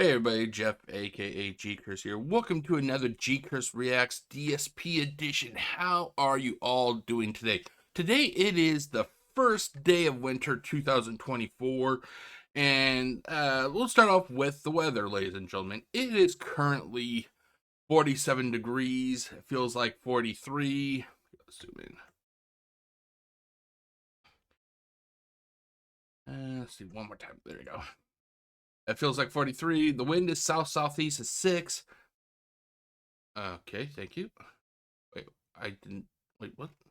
Hey everybody, Jeff aka GCurse here. Welcome to another GCurse Reacts DSP edition. How are you all doing today? Today it is the first day of winter 2024, and we'll start off with the weather, ladies and gentlemen. It is currently 47 degrees. It feels like 43. Let's zoom in. Let's see one more time. There we go. It feels like 43. The wind is south-southeast at 6. Okay, thank you. Wait, I didn't. Wait, what the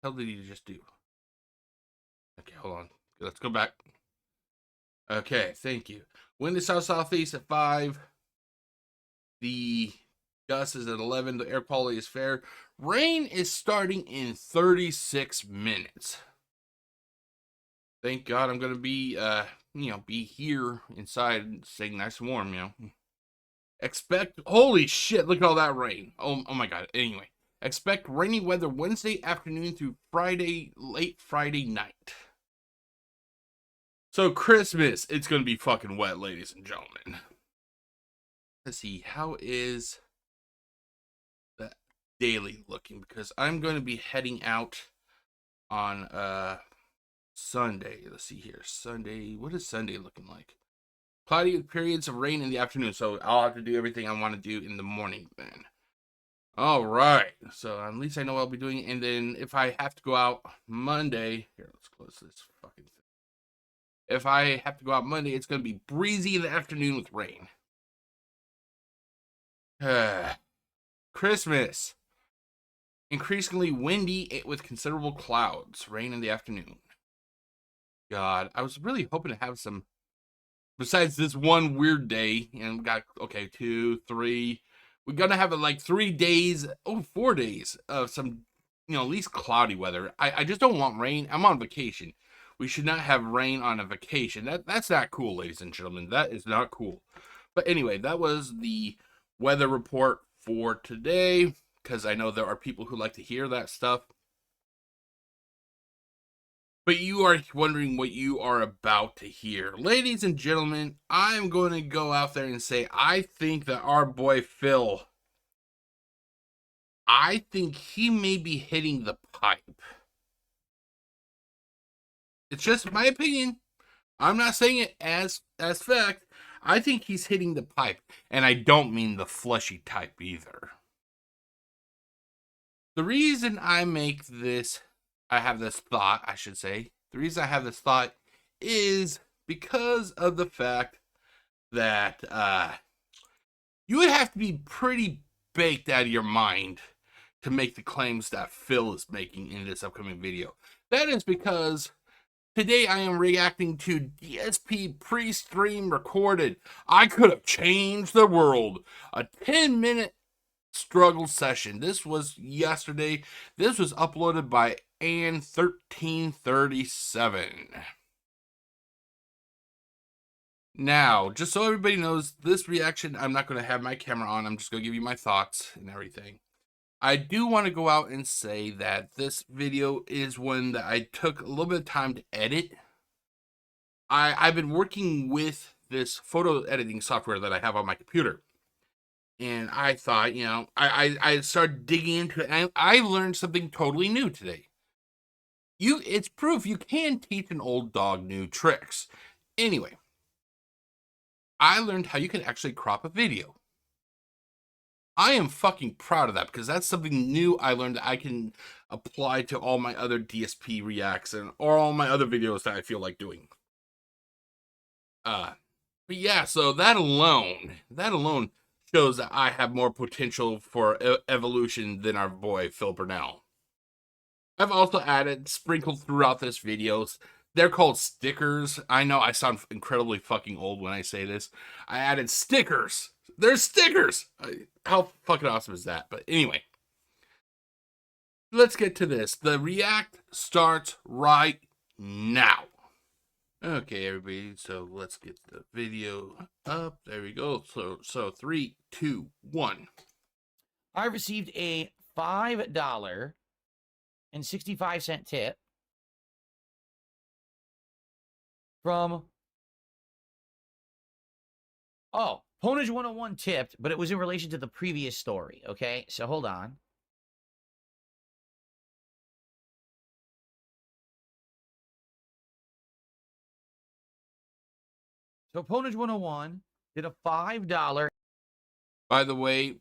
hell did he just do? Okay, hold on. Let's go back. Okay, thank you. Wind is south-southeast at 5. The gust is at 11. The air quality is fair. Rain is starting in 36 minutes. Thank God I'm going to be, be here inside staying nice and warm, Expect, holy shit, look at all that rain. Oh my God. Anyway, expect rainy weather Wednesday afternoon through late Friday night. So Christmas, it's going to be fucking wet, ladies and gentlemen. Let's see, how is that daily looking? Because I'm going to be heading out on Sunday. Let's see here. Sunday, what is Sunday looking like? Cloudy with periods of rain in the afternoon, so I'll have to do everything I want to do in the morning then. All right, so at least I know what I'll be doing. And then if I have to go out Monday, here, let's close this fucking thing. If I have to go out Monday, it's going to be breezy in the afternoon with rain. Christmas. Increasingly windy with considerable clouds. Rain in the afternoon. God, I was really hoping to have some, besides this one weird day, and we got, okay, 2, 3. We're going to have like 3 days, 4 days of some, at least cloudy weather. I just don't want rain. I'm on vacation. We should not have rain on a vacation. That's not cool, ladies and gentlemen. That is not cool. But anyway, that was the weather report for today, because I know there are people who like to hear that stuff. But you are wondering what you are about to hear. Ladies and gentlemen, I'm going to go out there and say, I think that our boy Phil, I think he may be hitting the pipe. It's just my opinion. I'm not saying it as fact. I think he's hitting the pipe. And I don't mean the fleshy type either. The reason I have this thought, I should say, the reason I have this thought is because of the fact that you would have to be pretty baked out of your mind to make the claims that Phil is making in this upcoming video. That is because today I am reacting to DSP pre-stream recorded. I could have changed the world. A 10-minute struggle session. This was yesterday. This was uploaded by An1337. Now, just so everybody knows, this reaction, I'm not going to have my camera on. I'm just going to give you my thoughts and everything. I do want to go out and say that this video is one that I took a little bit of time to edit. I've been working with this photo editing software that I have on my computer. And I thought, I started digging into it, and I learned something totally new today. It's proof you can teach an old dog new tricks. Anyway, I learned how you can actually crop a video. I am fucking proud of that because that's something new I learned that I can apply to all my other DSP reacts or all my other videos that I feel like doing. But yeah, so that alone shows that I have more potential for evolution than our boy Phil Burnell. I've also added, sprinkled throughout this videos, they're called stickers. I know I sound incredibly fucking old when I say this. I added stickers. They're stickers. How fucking awesome is that? But anyway, let's get to this. The react starts right now. Okay, everybody, so let's get the video up. There we go. So 3, 2, 1. I received a $5.65 tip from Oh, Ponage 101 tipped, but it was in relation to the previous story. Okay, so hold on. So Ponage 101 did a $5. By the way,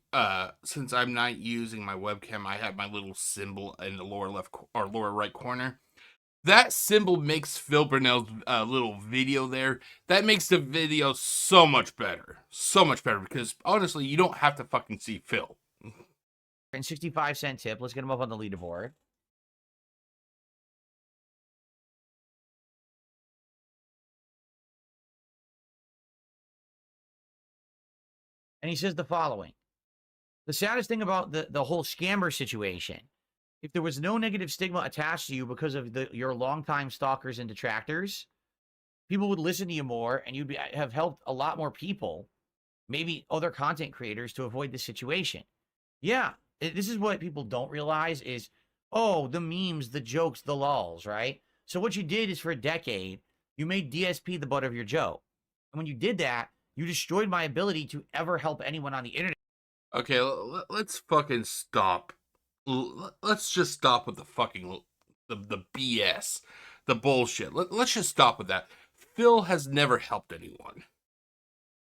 since I'm not using my webcam, I have my little symbol in the lower left or lower right corner. That symbol makes Phil Burnell's little video there. That makes the video so much better. So much better because honestly, you don't have to fucking see Phil. And 65-cent tip. Let's get him up on the leaderboard. And he says the following. The saddest thing about the whole scammer situation, if there was no negative stigma attached to you because of your longtime stalkers and detractors, people would listen to you more and you'd have helped a lot more people, maybe other content creators, to avoid this situation. Yeah, this is what people don't realize is, oh, the memes, the jokes, the lulls, right? So what you did is for a decade, you made DSP the butt of your joke. And when you did that, you destroyed my ability to ever help anyone on the internet. Okay, let's fucking stop. Let's just stop with the fucking the BS, the bullshit. Let's just stop with that. Phil has never helped anyone.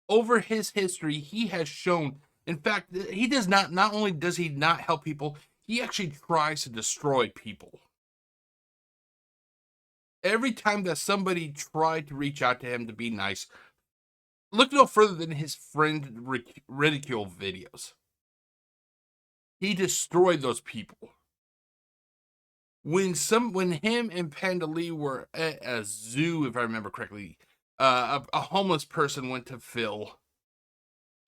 Over his history, he has shown. In fact, he does not. Not only does he not help people, he actually tries to destroy people. Every time that somebody tried to reach out to him to be nice, look no further than his friend ridicule videos. He destroyed those people. When him and Panda Lee were at a zoo, if I remember correctly, a homeless person went to Phil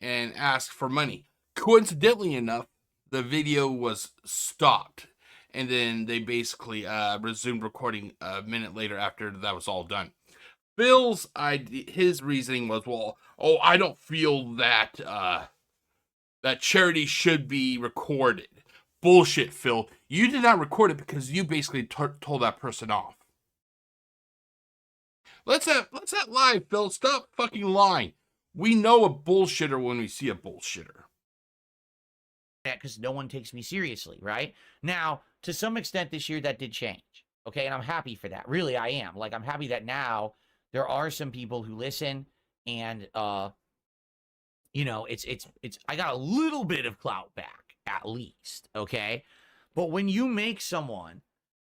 and asked for money. Coincidentally enough, the video was stopped, and then they basically resumed recording a minute later after that was all done. Phil's his reasoning was, well, oh, I don't feel that that charity should be recorded. Bullshit, Phil. You did not record it because you basically told that person off. Let's that lie, Phil. Stop fucking lying. We know a bullshitter when we see a bullshitter. Because no one takes me seriously, right? Now, to some extent this year that did change. Okay, and I'm happy for that. Really, I am. Like, I'm happy that now there are some people who listen and you know, it's I got a little bit of clout back, at least. Okay. But when you make someone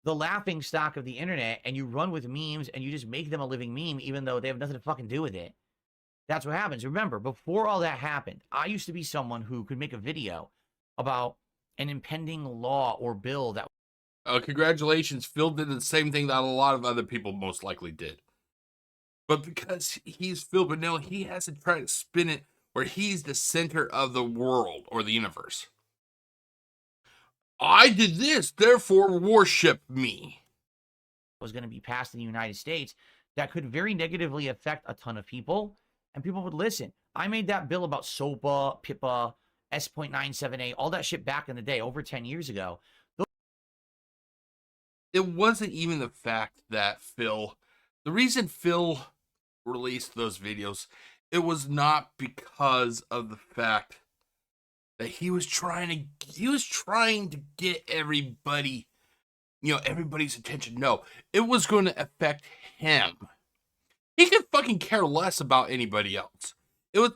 the laughing stock of the internet and you run with memes and you just make them a living meme, even though they have nothing to fucking do with it, that's what happens. Remember, before all that happened, I used to be someone who could make a video about an impending law or bill that. Congratulations, Phil did the same thing that a lot of other people most likely did. But because he's Phil Burnell, he has to try to spin it where he's the center of the world or the universe. I did this, therefore worship me. Was going to be passed in the United States that could very negatively affect a ton of people, and people would listen. I made that bill about SOPA, PIPA, S.97A, all that shit back in the day, over 10 years ago. It wasn't even the fact that the reason Phil released those videos, it was not because of the fact that he was trying to get everybody, everybody's attention. No, it was going to affect him. He could fucking care less about anybody else. It was,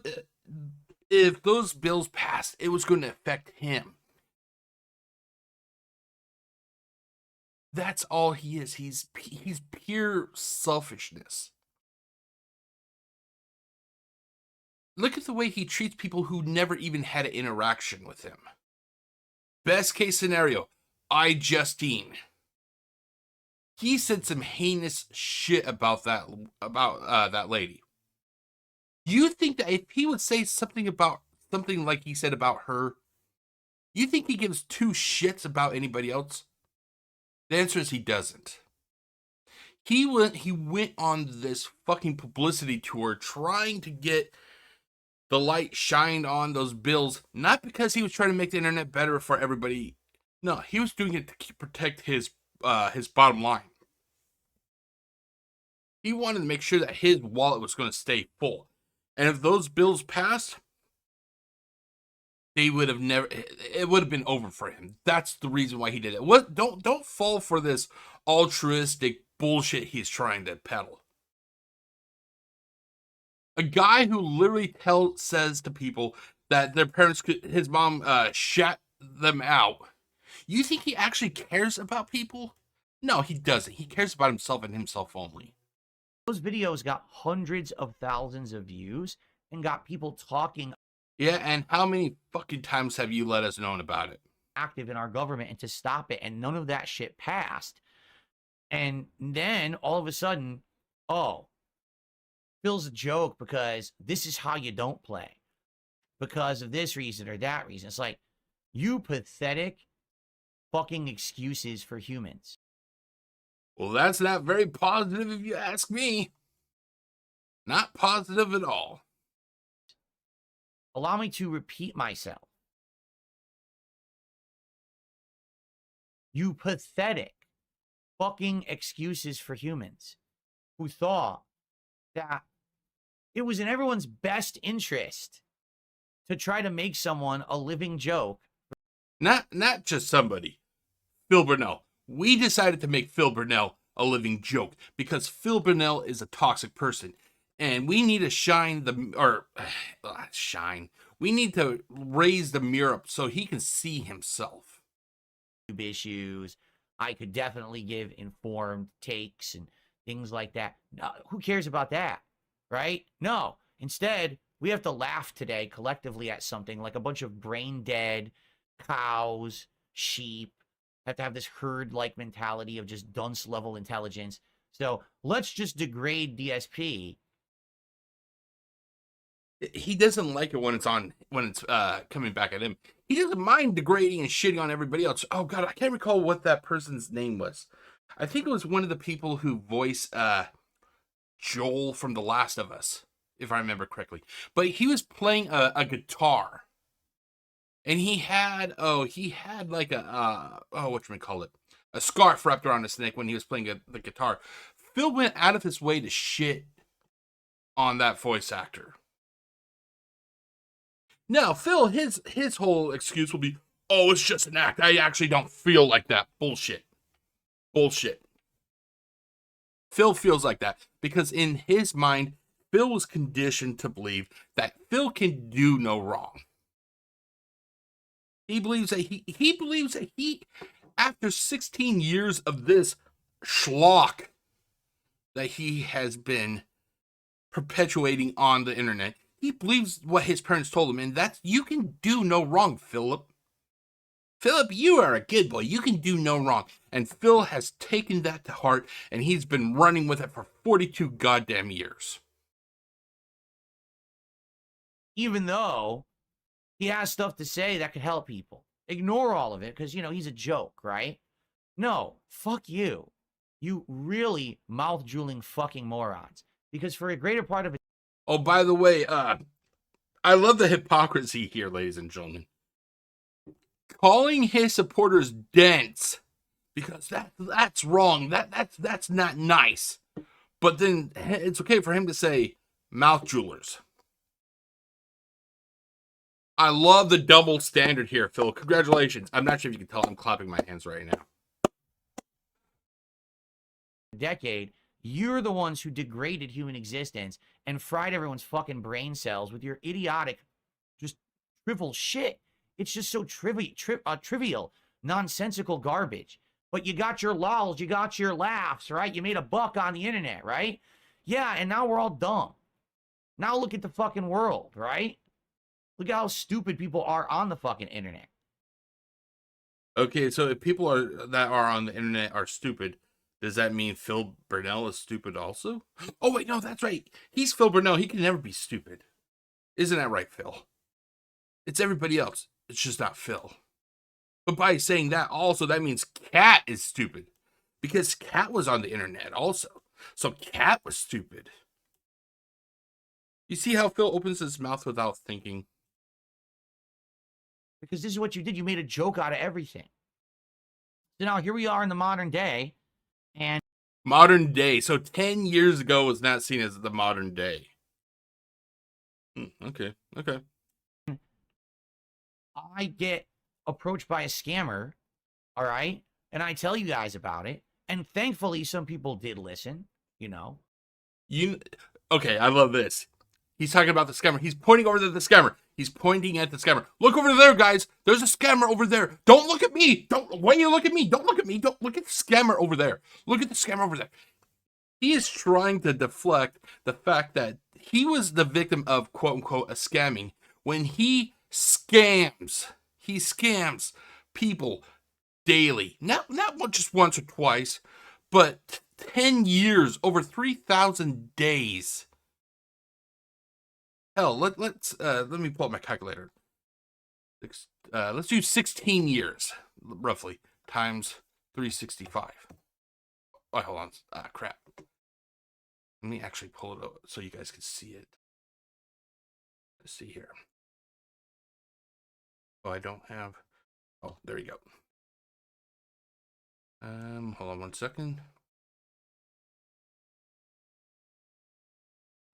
if those bills passed, it was going to affect him. That's all he is. He's pure selfishness. Look at the way he treats people who never even had an interaction with him. Best case scenario, Justine. He said some heinous shit about that lady. You think that if he would say something like he said about her, you think he gives two shits about anybody else? The answer is he doesn't. He went on this fucking publicity tour trying to get the light shined on those bills, not because he was trying to make the internet better for everybody. No, he was doing it to protect his bottom line. He wanted to make sure that his wallet was going to stay full. And if those bills passed, they would have never, it would have been over for him. That's the reason why he did it. What, don't fall for this altruistic bullshit he's trying to peddle. A guy who literally says to people that their parents could, his mom shat them out. You think he actually cares about people? No, he doesn't. He cares about himself and himself only. Those videos got hundreds of thousands of views and got people talking. Yeah, and how many fucking times have you let us know about it? Active in our government and to stop it, and none of that shit passed. And then all of a sudden, oh, Phil's a joke because this is how you don't play. Because of this reason or that reason. It's like, you pathetic fucking excuses for humans. Well, that's not very positive if you ask me. Not positive at all. Allow me to repeat myself. You pathetic fucking excuses for humans who thought that it was in everyone's best interest to try to make someone a living joke. Not just somebody. Phil Burnell. We decided to make Phil Burnell a living joke because Phil Burnell is a toxic person. And we need to shine. We need to raise the mirror up so he can see himself. Issues. I could definitely give informed takes and things like that. No, who cares about that, right? No. Instead, we have to laugh today collectively at something like a bunch of brain dead cows, sheep, have to have this herd-like mentality of just dunce level intelligence. So let's just degrade DSP. He doesn't like it when it's coming back at him. He doesn't mind degrading and shitting on everybody else. Oh god, I can't recall what that person's name was. I think it was one of the people who voiced Joel from The Last of Us, if I remember correctly. But he was playing a guitar. And he had like whatchamacallit, a scarf wrapped around his neck when he was playing the guitar. Phil went out of his way to shit on that voice actor. Now, Phil, his whole excuse will be, oh, it's just an act. I actually don't feel like that. Bullshit. Phil feels like that because in his mind, Phil was conditioned to believe that Phil can do no wrong. He believes that he after 16 years of this schlock that he has been perpetuating on the internet, he believes what his parents told him, and that's, you can do no wrong, Philip. Philip, you are a good boy. You can do no wrong. And Phil has taken that to heart, and he's been running with it for 42 goddamn years. Even though he has stuff to say that could help people. Ignore all of it because, he's a joke, right? No, fuck you. You really mouth-drooling fucking morons. Because for a greater part of it... Oh, by the way, I love the hypocrisy here, ladies and gentlemen. Calling his supporters dense, because that's wrong. That's not nice. But then it's okay for him to say mouth jewelers. I love the double standard here, Phil. Congratulations. I'm not sure if you can tell I'm clapping my hands right now. Decade, you're the ones who degraded human existence and fried everyone's fucking brain cells with your idiotic, just trivial shit. It's just so trivial, nonsensical garbage. But you got your lols, you got your laughs, right? You made a buck on the internet, right? Yeah, and now we're all dumb. Now look at the fucking world, right? Look at how stupid people are on the fucking internet. Okay, so if people that are on the internet are stupid, does that mean Phil Burnell is stupid also? Oh, wait, no, that's right. He's Phil Burnell. He can never be stupid. Isn't that right, Phil? It's everybody else. It's just not Phil. But by saying that also, that means Cat is stupid. Because Cat was on the internet also. So Cat was stupid. You see how Phil opens his mouth without thinking? Because this is what you did. You made a joke out of everything. So now here we are in the modern day. And modern day. So 10 years ago was not seen as the modern day. Okay. Okay. I get approached by a scammer, all right? And I tell you guys about it. And thankfully, some people did listen, you know. Okay, I love this. He's talking about the scammer. He's pointing over to the scammer. He's pointing at the scammer. Look over there, guys. There's a scammer over there. Don't look at me. When you look at me, don't look at me. Don't look at the scammer over there. Look at the scammer over there. He is trying to deflect the fact that he was the victim of quote unquote a scamming when he scams people daily. Not just once or twice, but 10 years, over 3,000 days. Hell, let me pull up my calculator. Let's do 16 years, roughly, times 365. Oh, hold on. Crap. Let me actually pull it up so you guys can see it. Let's see here. Oh, I don't have. Oh, there you go. Hold on 1 second.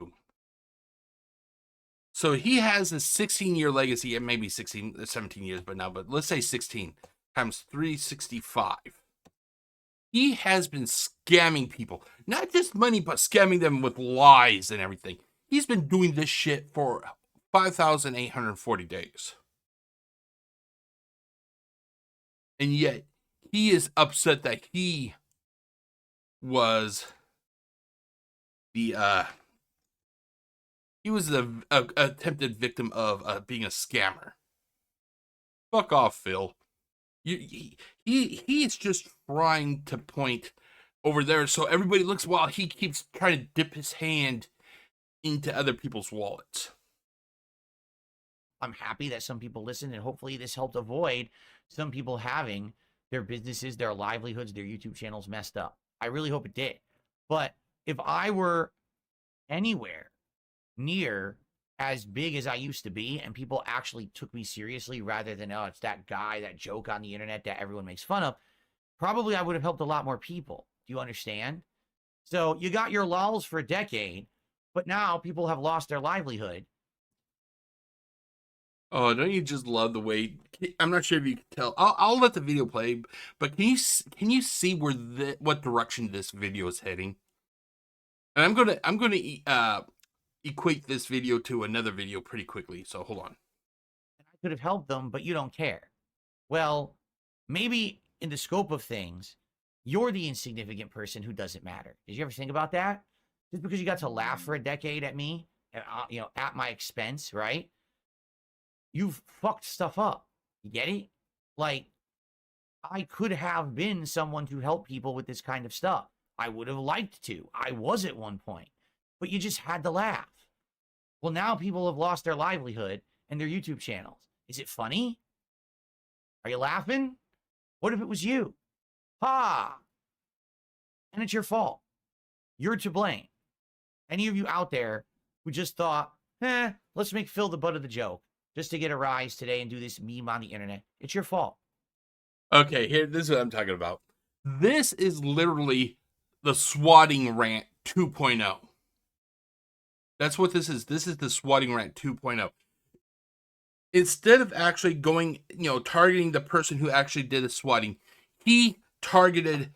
Boom. So he has a 16-year legacy. It may be 16, 17 years, but let's say 16 times 365. He has been scamming people, not just money, but scamming them with lies and everything. He's been doing this shit for 5,840 days. And yet, he is upset that he was the attempted victim of being a scammer. Fuck off, Phil. He is just trying to point over there so everybody looks while he keeps trying to dip his hand into other people's wallets. I'm happy that some people listen, and hopefully this helped avoid some people having their businesses, their livelihoods, their YouTube channels messed up. I really hope it did. But if I were anywhere near as big as I used to be and people actually took me seriously rather than, oh, it's that guy, that joke on the internet that everyone makes fun of, probably I would have helped a lot more people. Do you understand? So you got your lulls for a decade, but now people have lost their livelihood. Oh, don't you just love the way? I'm not sure if you can tell. I'll let the video play, but can you see what direction this video is heading? And I'm gonna equate this video to another video pretty quickly. So hold on. I could have helped them, but you don't care. Well, maybe in the scope of things, you're the insignificant person who doesn't matter. Did you ever think about that? Just because you got to laugh for a decade at me, at my expense, right? You've fucked stuff up. You get it? Like, I could have been someone to help people with this kind of stuff. I would have liked to. I was at one point. But you just had to laugh. Well, now people have lost their livelihood and their YouTube channels. Is it funny? Are you laughing? What if it was you? Ha! And it's your fault. You're to blame. Any of you out there who just thought, let's make Phil the butt of the joke just to get a rise today and do this meme on the internet, it's your fault. Okay, this is what I'm talking about. This is literally the swatting rant 2.0. That's what this is. This is the swatting rant 2.0. Instead of actually going, targeting the person who actually did the swatting, he targeted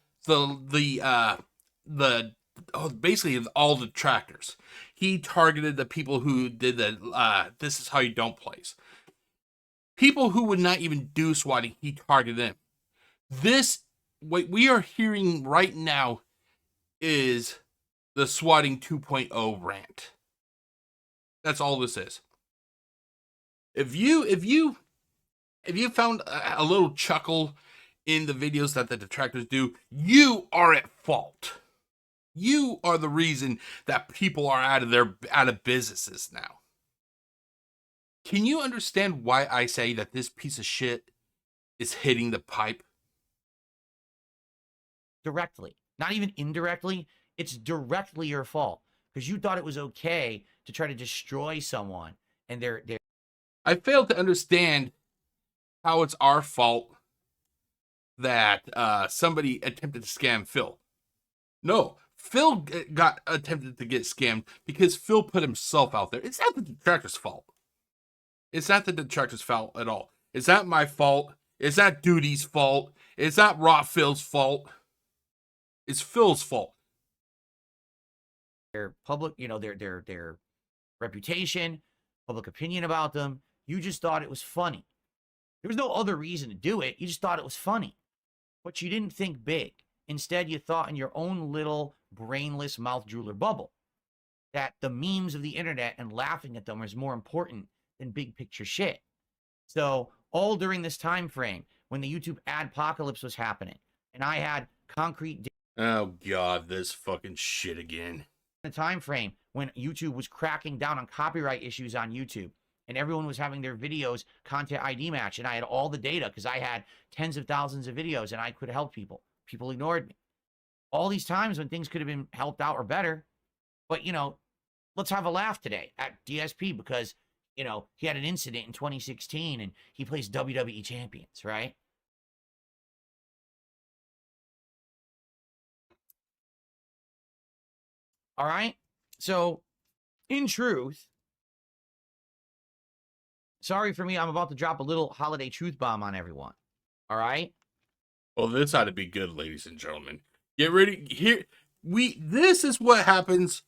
basically all the detractors. He targeted the people who did the this is how you don't place. People who would not even do swatting, he targeted them. What we are hearing right now is the swatting 2.0 rant. That's all this is. If you found a little chuckle in the videos that the detractors do, you are at fault. You are the reason that people are out of businesses now. Can you understand why I say that this piece of shit is hitting the pipe? Directly. Not even indirectly. It's directly your fault. Because you thought it was okay to try to destroy someone. And they're I fail to understand how it's our fault that somebody attempted to scam Phil. No, Phil got attempted to get scammed because Phil put himself out there. It's not the detractors' fault. It's not the detractors' fault at all. It's not my fault. It's not Duty's fault. It's not Raw Phil's fault. It's Phil's fault. Their public, their reputation, public opinion about them. You just thought it was funny. There was no other reason to do it. You just thought it was funny. But you didn't think big. Instead, you thought in your own little brainless mouth drooler bubble that the memes of the internet and laughing at them was more important than big picture shit. So all during this time frame when the YouTube adpocalypse was happening and I had concrete... Oh, God, this fucking shit again. The time frame when YouTube was cracking down on copyright issues on YouTube and everyone was having their videos content ID match, and I had all the data because I had tens of thousands of videos and I could help people. People ignored me. All these times when things could have been helped out or better. But, let's have a laugh today at DSP because, he had an incident in 2016 and he plays WWE champions, right? All right. So, in truth, sorry for me, I'm about to drop a little holiday truth bomb on everyone. All right. Well, this ought to be good, ladies and gentlemen. Get ready. Here, this is what happens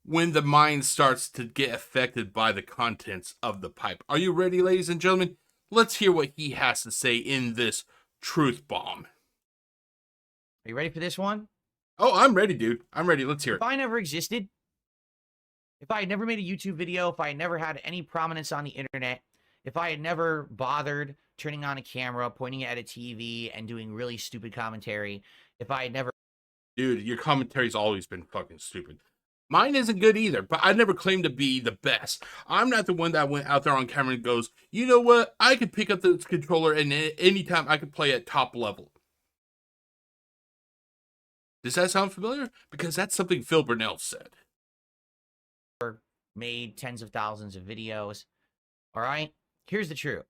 when the mind starts to get affected by the contents of the pipe. Are you ready, ladies and gentlemen? Let's hear what he has to say in this truth bomb. Are you ready for this one? Oh, I'm ready, dude. I'm ready. Let's hear it. If I never existed, if I had never made a YouTube video, if I had never had any prominence on the internet, if I had never bothered turning on a camera, pointing at a TV, and doing really stupid commentary, if I had never... Dude, your commentary's always been fucking stupid. Mine isn't good either, but I never claimed to be the best. I'm not the one that went out there on camera and goes, you know what? I could pick up this controller and anytime I could play at top level. Does that sound familiar? Because that's something Phil Burnell said. Made tens of thousands of videos. All right? Here's the truth.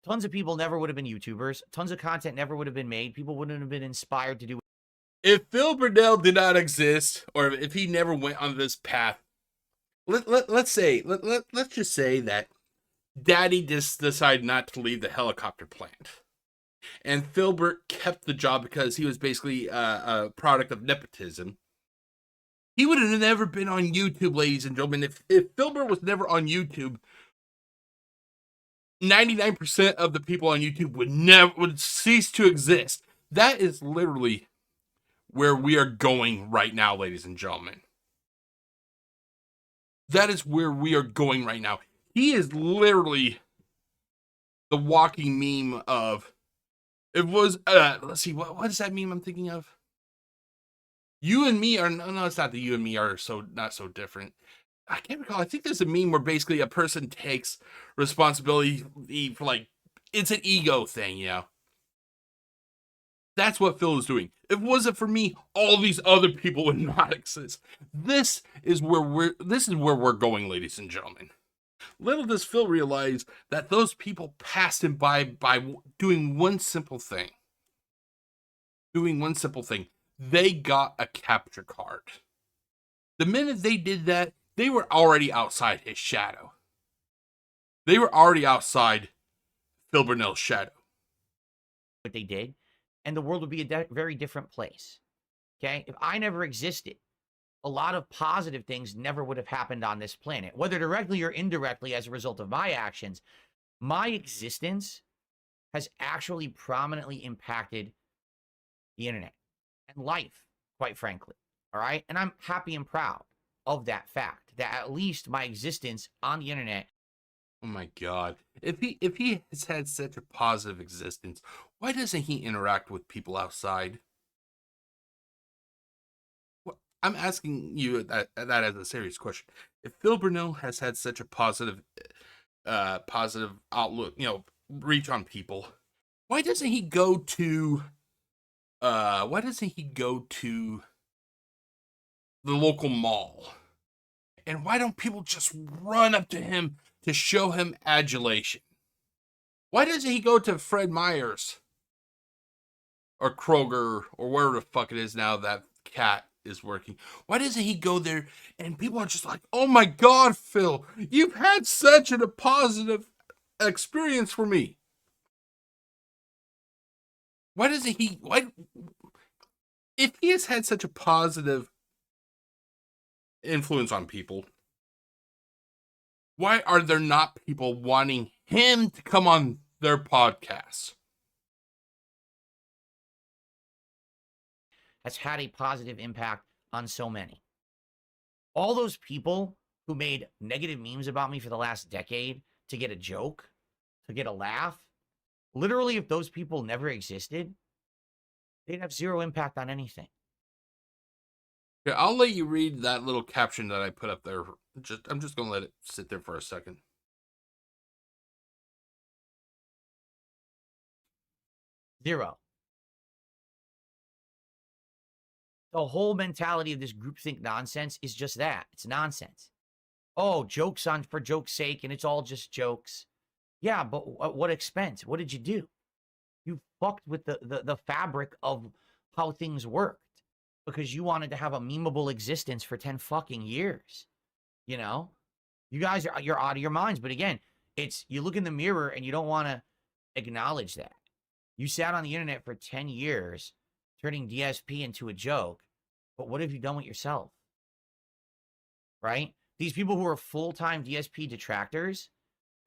Tons of people never would have been YouTubers. Tons of content never would have been made. People wouldn't have been inspired to do it. If Phil Burnell did not exist, or if he never went on this path, let's just say that Daddy just decided not to leave the helicopter plant. And Philbert kept the job because he was basically a product of nepotism. He would have never been on YouTube, ladies and gentlemen. If Philbert was never on YouTube, 99% of the people on YouTube would cease to exist. That is literally where we are going right now, ladies and gentlemen. That is where we are going right now. He is literally the walking meme of... It was, let's see, what is that meme I'm thinking of? You and me are, no, it's not that you and me are not so different. I can't recall. I think there's a meme where basically a person takes responsibility for, like, it's an ego thing, That's what Phil is doing. If it wasn't for me, all these other people would not exist. This is where we're going, ladies and gentlemen. Little does Phil realize that those people passed him by doing one simple thing. They got a capture card. The minute they did that, they were already outside his shadow. They were already outside Phil Burnell's shadow. What they did, and the world would be a very different place. Okay? If I never existed, a lot of positive things never would have happened on this planet, whether directly or indirectly as a result of my actions. My existence has actually prominently impacted the internet and life, quite frankly. All right? And I'm happy and proud of that fact, that at least my existence on the internet... Oh my God. If he has had such a positive existence, why doesn't he interact with people outside? I'm asking you that as a serious question. If Phil Burnell has had such a positive outlook, reach on people, why doesn't he go to the local mall? And why don't people just run up to him to show him adulation? Why doesn't he go to Fred Meyer's or Kroger or wherever the fuck it is now that cat is working? Why doesn't he go there and people are just like, oh my God, Phil, you've had such a positive experience for me. Why doesn't he, if he has had such a positive influence on people, why are there not people wanting him to come on their podcast? Has had a positive impact on so many. All those people who made negative memes about me for the last decade to get a joke, to get a laugh, literally, if those people never existed, they'd have zero impact on anything. Yeah, I'll let you read that little caption that I put up there. I'm just gonna let it sit there for a second. Zero. The whole mentality of this groupthink nonsense is just that. It's nonsense. Oh, jokes on for joke's sake, and it's all just jokes. Yeah, but at what expense? What did you do? You fucked with the fabric of how things worked because you wanted to have a memeable existence for 10 fucking years. You know? You guys you're out of your minds. But again, it's you look in the mirror and you don't want to acknowledge that. You sat on the internet for 10 years turning DSP into a joke. But what have you done with yourself? Right? These people who are full-time DSP detractors,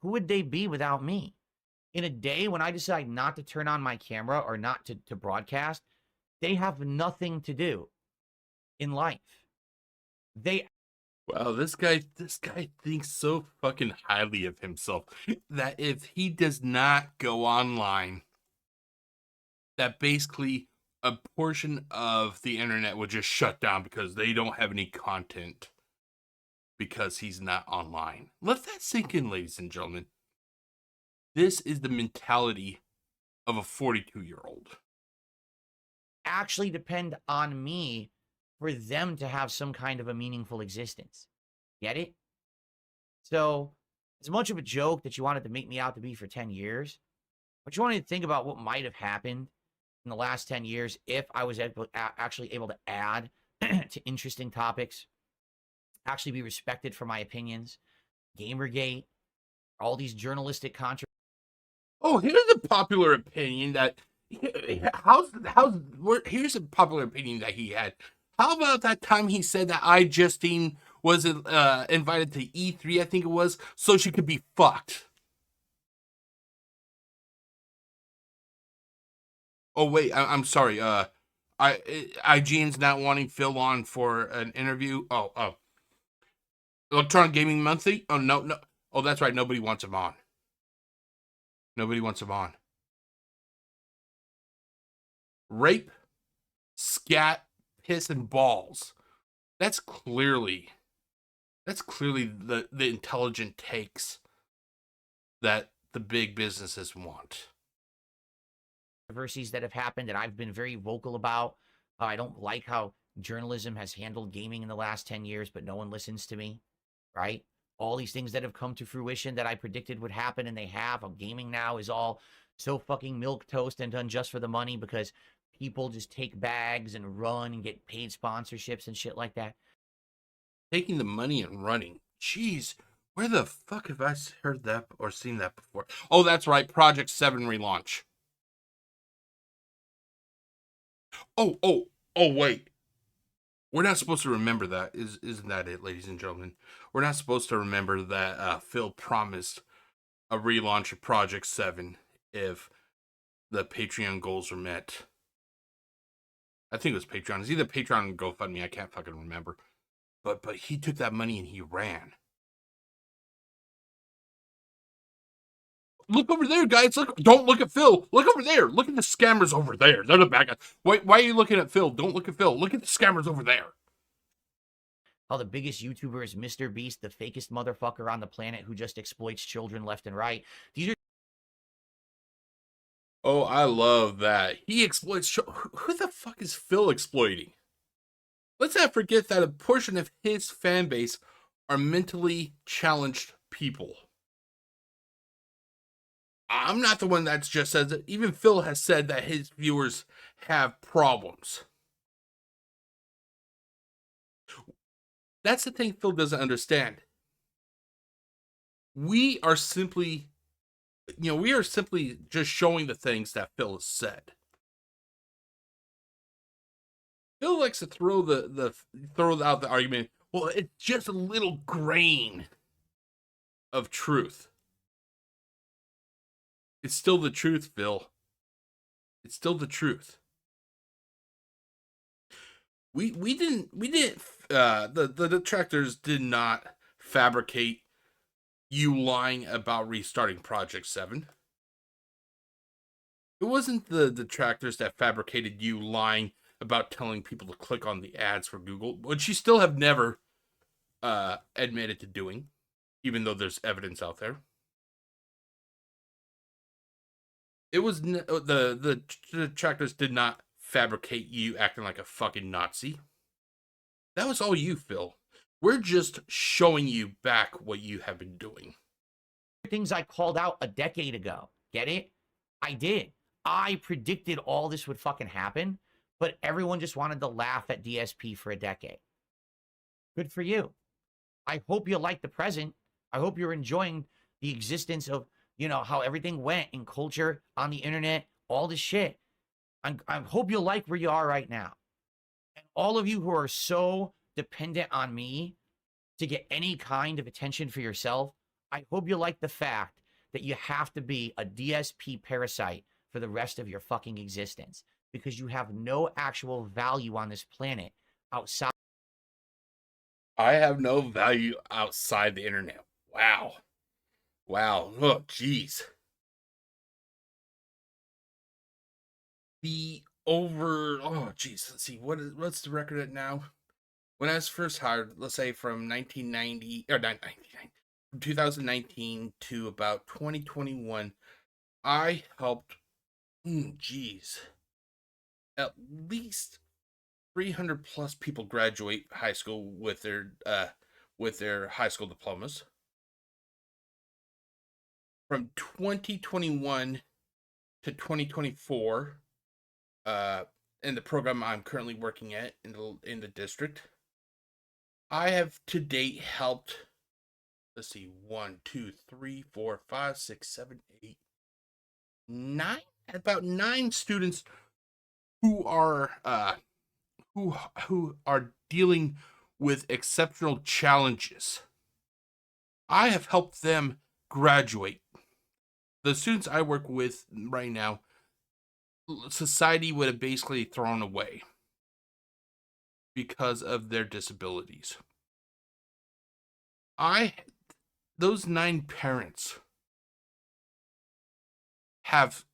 who would they be without me? In a day when I decide not to turn on my camera or not to broadcast, they have nothing to do in life. Wow, this guy thinks so fucking highly of himself that if he does not go online, that basically a portion of the internet will just shut down because they don't have any content because he's not online. Let that sink in, ladies and gentlemen. This is the mentality of a 42-year-old. Actually depend on me for them to have some kind of a meaningful existence. Get it? So, as much of a joke that you wanted to make me out to be for 10 years, but you wanted to think about what might have happened in the last 10 years if I was actually able to add to interesting topics, actually be respected for my opinions, Gamergate, all these journalistic controversies. Oh, here's a popular opinion that here's a popular opinion that he had. How about that time he said that Justine was invited to E3, I think it was, so she could be fucked. Oh wait, I'm sorry. IGN's not wanting Phil on for an interview. Oh, Electronic Gaming Monthly. Oh no. Oh, that's right. Nobody wants him on. Nobody wants him on. Rape, scat, piss, and balls. That's clearly the intelligent takes that the big businesses want. That have happened that I've been very vocal about. I don't like how journalism has handled gaming in the last 10 years, but no one listens to me, right? All these things that have come to fruition that I predicted would happen and they have. Gaming now is all so fucking milquetoast and done just for the money because people just take bags and run and get paid sponsorships and shit like that. Taking the money and running. Jeez, where the fuck have I heard that or seen that before? Oh, that's right. Project 7 relaunch. Oh, wait. We're not supposed to remember that. Isn't that it, ladies and gentlemen? We're not supposed to remember that Phil promised a relaunch of Project 7 if the Patreon goals were met. I think it was Patreon. It's either Patreon or GoFundMe. I can't fucking remember. But he took that money and he ran. Look over there, guys. Look! Don't look at Phil. Look over there. Look at the scammers over there. They're the bad guys. Why are you looking at Phil? Don't look at Phil. Look at the scammers over there. How the biggest YouTuber is Mr. Beast, the fakest motherfucker on the planet who just exploits children left and right. These are... Oh, I love that. He exploits... Who the fuck is Phil exploiting? Let's not forget that a portion of his fan base are mentally challenged people. I'm not the one that just says it. Even Phil has said that his viewers have problems. That's the thing Phil doesn't understand. We are simply, we are simply just showing the things that Phil has said. Phil likes to throw throw out the argument. Well, it's just a little grain of truth. It's still the truth, Phil. It's still the truth. We didn't the detractors did not fabricate you lying about restarting Project 7. It wasn't the detractors that fabricated you lying about telling people to click on the ads for Google, which you still have never admitted to doing, even though there's evidence out there. It was the detractors did not fabricate you acting like a fucking Nazi. That was all you, Phil. We're just showing you back what you have been doing. Things I called out a decade ago. Get it? I did. I predicted all this would fucking happen, but everyone just wanted to laugh at DSP for a decade. Good for you. I hope you like the present. I hope you're enjoying the existence of, how everything went in culture, on the internet, all this shit. I hope you like where you are right now. And all of you who are so dependent on me to get any kind of attention for yourself, I hope you like the fact that you have to be a DSP parasite for the rest of your fucking existence, because you have no actual value on this planet outside. I have no value outside the internet. Wow. Oh, jeez. Let's see, what's the record at now? When I was first hired, let's say from 1990 or 1999, from 2019 to about 2021, I helped, at least 300 plus people graduate high school with their high school diplomas. From 2021 to 2024, in the program I'm currently working at in the district, I have to date helped, let's see, 1, 2, 3, 4, 5, 6, 7, 8, 9, about 9 students who are who are dealing with exceptional challenges. I have helped them graduate. The students I work with right now, society would have basically thrown away because of their disabilities. Those 9 parents have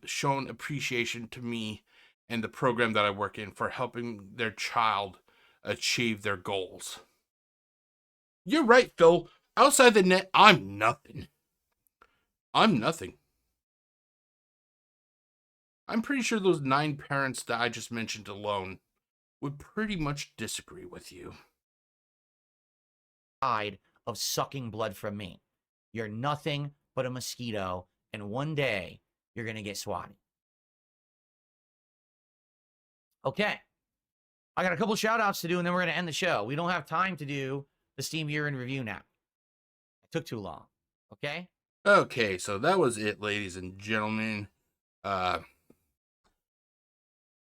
shown appreciation to me and the program that I work in for helping their child achieve their goals. You're right, Phil. Outside the net, I'm nothing. I'm pretty sure those 9 parents that I just mentioned alone would pretty much disagree with you. Of sucking blood from me. You're nothing but a mosquito, and one day you're going to get swatted. Okay. I got a couple shout outs to do, and then we're going to end the show. We don't have time to do the Steam Year in Review now. It took too long. Okay? Okay, so that was it, ladies and gentlemen.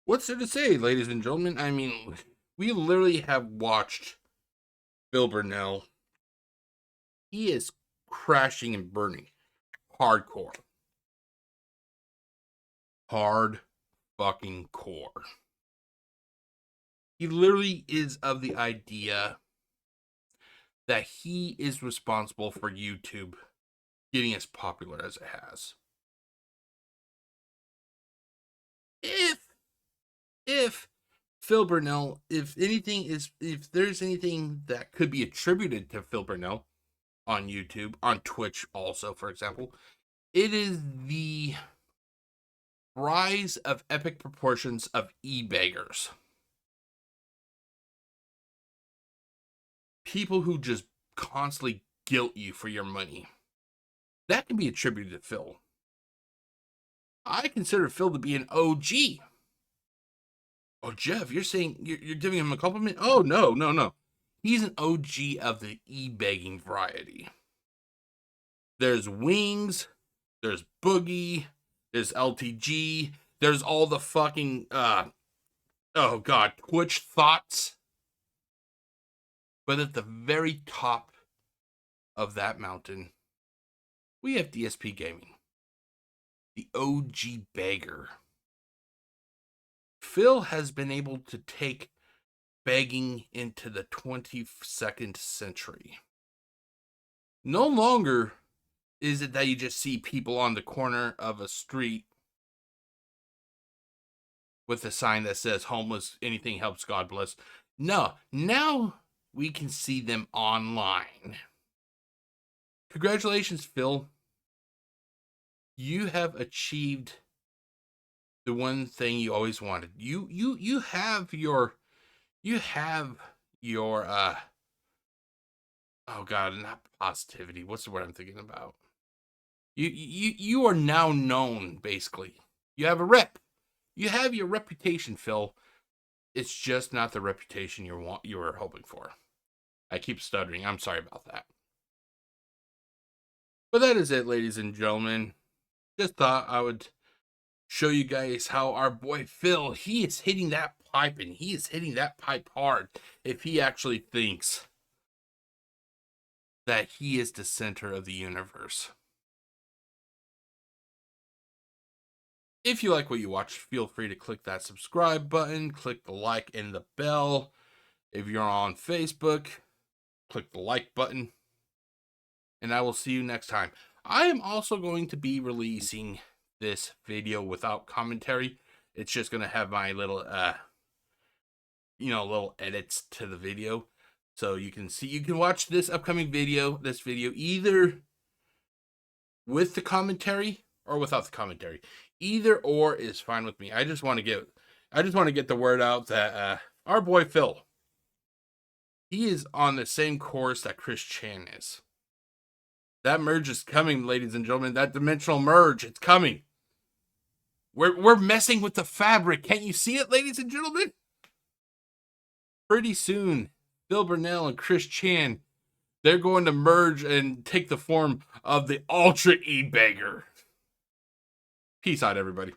What's there to say, ladies and gentlemen? I mean, we literally have watched Phil Burnell. He is crashing and burning hardcore. Hard fucking core. He literally is of the idea that he is responsible for YouTube getting as popular as it has. If Phil Burnell, if there's anything that could be attributed to Phil Burnell on YouTube, on Twitch also, for example, it is the rise of epic proportions of e-beggars. People who just constantly guilt you for your money. That can be attributed to Phil. I consider Phil to be an OG. Oh, Jeff, you're saying you're giving him a compliment? Oh, no. He's an OG of the e-begging variety. There's Wings, there's Boogie, there's LTG, there's all the fucking, oh god, Twitch thoughts. But at the very top of that mountain, we have DSP Gaming, the OG beggar. Phil has been able to take begging into the 22nd century. No longer is it that you just see people on the corner of a street with a sign that says homeless, anything helps, God bless. No, now we can see them online. Congratulations, Phil. You have achieved the one thing you always wanted. You have your oh god, not positivity. What's the word I'm thinking about? You are now known, basically. You have a rep. You have your reputation, Phil. It's just not the reputation you were hoping for. I keep stuttering. I'm sorry about that. But that is it, ladies and gentlemen. Just thought I would show you guys how our boy Phil, he is hitting that pipe, and he is hitting that pipe hard if he actually thinks that he is the center of the universe. If you like what you watch, feel free to click that subscribe button, click the like and the bell. If you're on Facebook, click the like button. And I will see you next time. I am also going to be releasing this video without commentary. It's just going to have my little, little edits to the video. So you can watch this upcoming video, either with the commentary or without the commentary. Either or is fine with me. I just want to get the word out that our boy Phil, he is on the same course that Chris Chan is. That merge is coming, ladies and gentlemen. That dimensional merge, it's coming. We're messing with the fabric. Can't you see it, ladies and gentlemen? Pretty soon, Phil Burnell and Chris Chan, they're going to merge and take the form of the Ultra E-Beggar. Peace out, everybody.